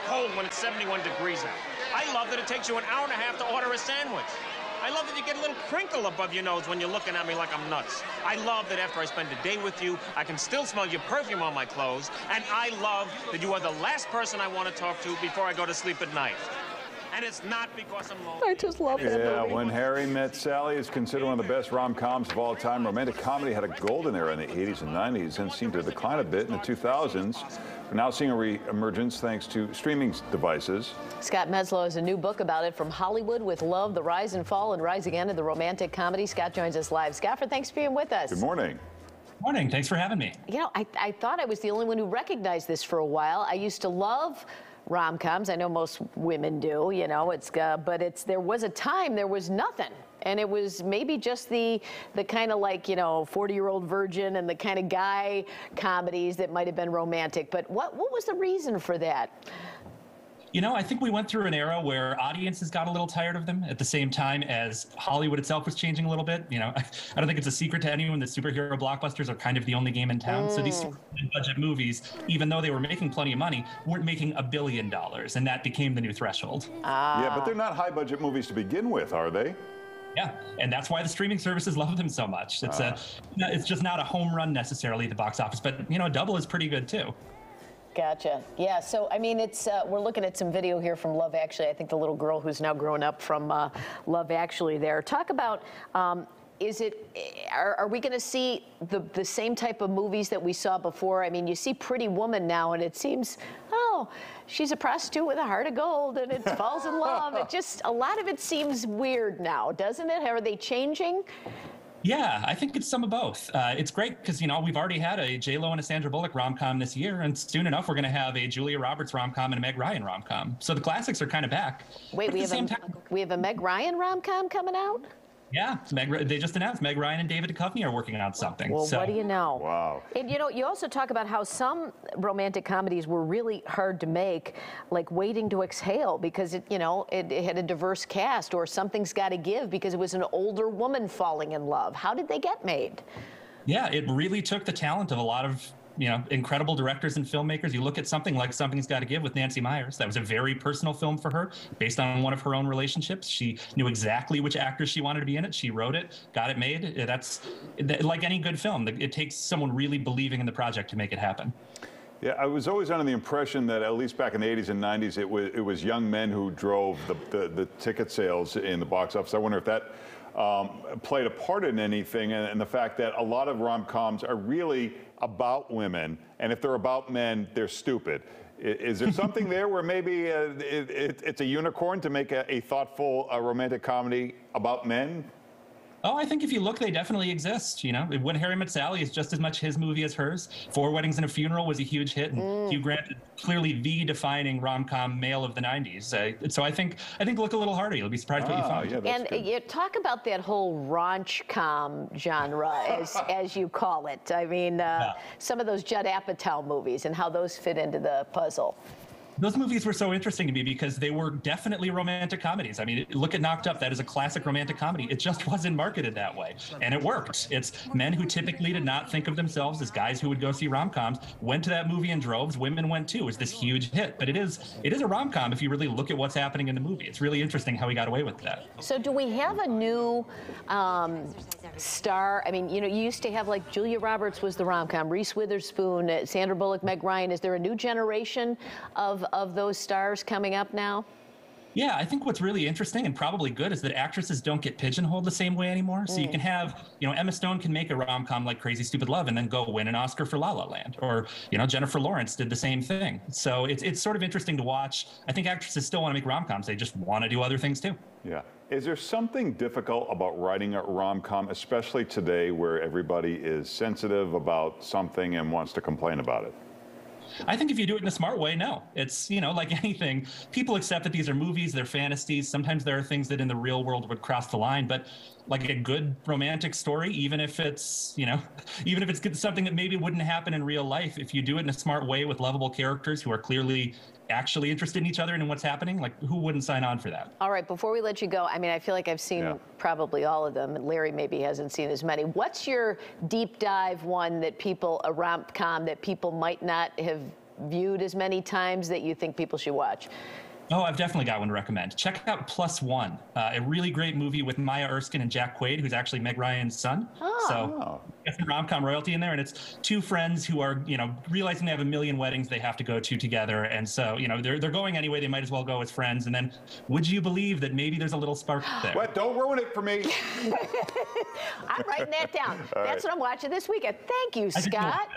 cold when it's 71 degrees out. I love that it takes you an hour and a half to order a sandwich. I love that you get a little crinkle above your nose when you're looking at me like I'm nuts. I love that after I spend a day with you, I can still smell your perfume on my clothes. And I love that you are the last person I want to talk to before I go to sleep at night. And it's not because I'm lonely. I just love that movie. When Harry Met Sally is considered one of the best rom-coms of all time. Romantic comedy had a golden era in the 80s and 90s and seemed to decline a bit in the 2000s. We're now seeing a re-emergence thanks to streaming devices. Scott Meslow has a new book about it, From Hollywood with Love, The Rise and Fall and Rise Again of the Romantic Comedy. Scott joins us live. Scott, thanks for being with us. Good morning. Morning. Thanks for having me. You know, I thought I was the only one who recognized this for a while. I used to love rom-coms. I know most women do, you know, there was a time there was nothing. And it was maybe just the kind of like, you know, 40-Year-Old Virgin and the kind of guy comedies that might have been romantic. But what was the reason for that? You know, I think we went through an era where audiences got a little tired of them at the same time as Hollywood itself was changing a little bit. You know, I don't think it's a secret to anyone that superhero blockbusters are kind of the only game in town. So these budget movies, even though they were making plenty of money, weren't making $1 billion. And that became the new threshold. Yeah, but they're not high-budget movies to begin with, are they? Yeah, and that's why the streaming services love them so much. It's just not a home run necessarily at the box office, but, you know, a double is pretty good, too. Gotcha. Yeah, so, I mean, it's we're looking at some video here from Love Actually. I think the little girl who's now grown up from Love Actually there. Talk about, are we going to see the same type of movies that we saw before? I mean, you see Pretty Woman now, and it seems, oh, she's a prostitute with a heart of gold, and it falls in love. It just, a lot of it seems weird now, doesn't it? Are they changing? Yeah, I think it's some of both. It's great because, you know, we've already had a J-Lo and a Sandra Bullock rom-com this year, and soon enough we're going to have a Julia Roberts rom-com and a Meg Ryan rom-com. So the classics are kind of back. Wait, we have a Meg Ryan rom-com coming out? Yeah, they just announced Meg Ryan and David Duchovny are working on something. Well, what do you know? Wow. And, you know, you also talk about how some romantic comedies were really hard to make, like Waiting to Exhale, because, it had a diverse cast, or Something's Gotta Give, because it was an older woman falling in love. How did they get made? Yeah, it really took the talent of a lot of incredible directors and filmmakers. You look at something like Something's Gotta Give with Nancy Meyers. That was a very personal film for her, based on one of her own relationships. She knew exactly which actors she wanted to be in it. She wrote it, got it made. That's like any good film. It takes someone really believing in the project to make it happen. Yeah, I was always under the impression that at least back in the 80s and 90s, it was young men who drove the ticket sales in the box office. I wonder if that played a part in anything, and the fact that a lot of rom-coms are really about women, and if they're about men, they're stupid. Is there something there where maybe it's a unicorn to make a thoughtful romantic comedy about men? Oh, I think if you look, they definitely exist. You know, When Harry Met Sally is just as much his movie as hers. Four Weddings and a Funeral was a huge hit, and Hugh Grant is clearly the defining rom-com male of the 90s. So I think look a little harder. You'll be surprised what you find. Yeah, and you talk about that whole raunch-com genre, as you call it. I mean, some of those Judd Apatow movies and how those fit into the puzzle. Those movies were so interesting to me because they were definitely romantic comedies. I mean, look at Knocked Up. That is a classic romantic comedy. It just wasn't marketed that way. And it worked. It's men who typically did not think of themselves as guys who would go see rom-coms, went to that movie in droves. Women went too. It was this huge hit. But it is a rom-com if you really look at what's happening in the movie. It's really interesting how he got away with that. So do we have a new star? I mean, you used to have, like, Julia Roberts was the rom-com, Reese Witherspoon, Sandra Bullock, Meg Ryan. Is there a new generation of those stars coming up now? Yeah, I think what's really interesting and probably good is that actresses don't get pigeonholed the same way anymore. So you can have, Emma Stone can make a rom-com like Crazy Stupid Love and then go win an Oscar for La La Land. Or, Jennifer Lawrence did the same thing. So it's sort of interesting to watch. I think actresses still want to make rom-coms. They just want to do other things too. Yeah. Is there something difficult about writing a rom-com, especially today where everybody is sensitive about something and wants to complain about it? I think if you do it in a smart way, no. It's, like anything, people accept that these are movies, they're fantasies. Sometimes there are things that in the real world would cross the line, but like a good romantic story, even if it's, even if it's something that maybe wouldn't happen in real life, if you do it in a smart way with lovable characters who are clearly actually interested in each other and in what's happening, like, who wouldn't sign on for that? All right, before we let you go, I mean, I feel like I've seen probably all of them. Larry maybe hasn't seen as many. What's your deep dive one that a rom-com that people might not have viewed as many times that you think people should watch? Oh, I've definitely got one to recommend. Check out Plus One, a really great movie with Maya Erskine and Jack Quaid, who's actually Meg Ryan's son. So get some rom-com royalty in there, and it's two friends who are, realizing they have a million weddings they have to go to together, and so, they're going anyway. They might as well go as friends. And then, would you believe that maybe there's a little spark there? What? Don't ruin it for me. I'm writing that down. That's what I'm watching this weekend. Thank you, Scott.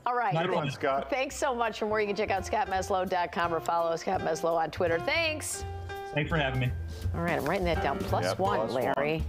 All right. Good one, Scott. Thanks so much. For more, you can check out scottmeslow.com or follow Scott Meslow on Twitter. Thanks. Thanks for having me. All right, I'm writing that down. Plus one, Plus Larry. One.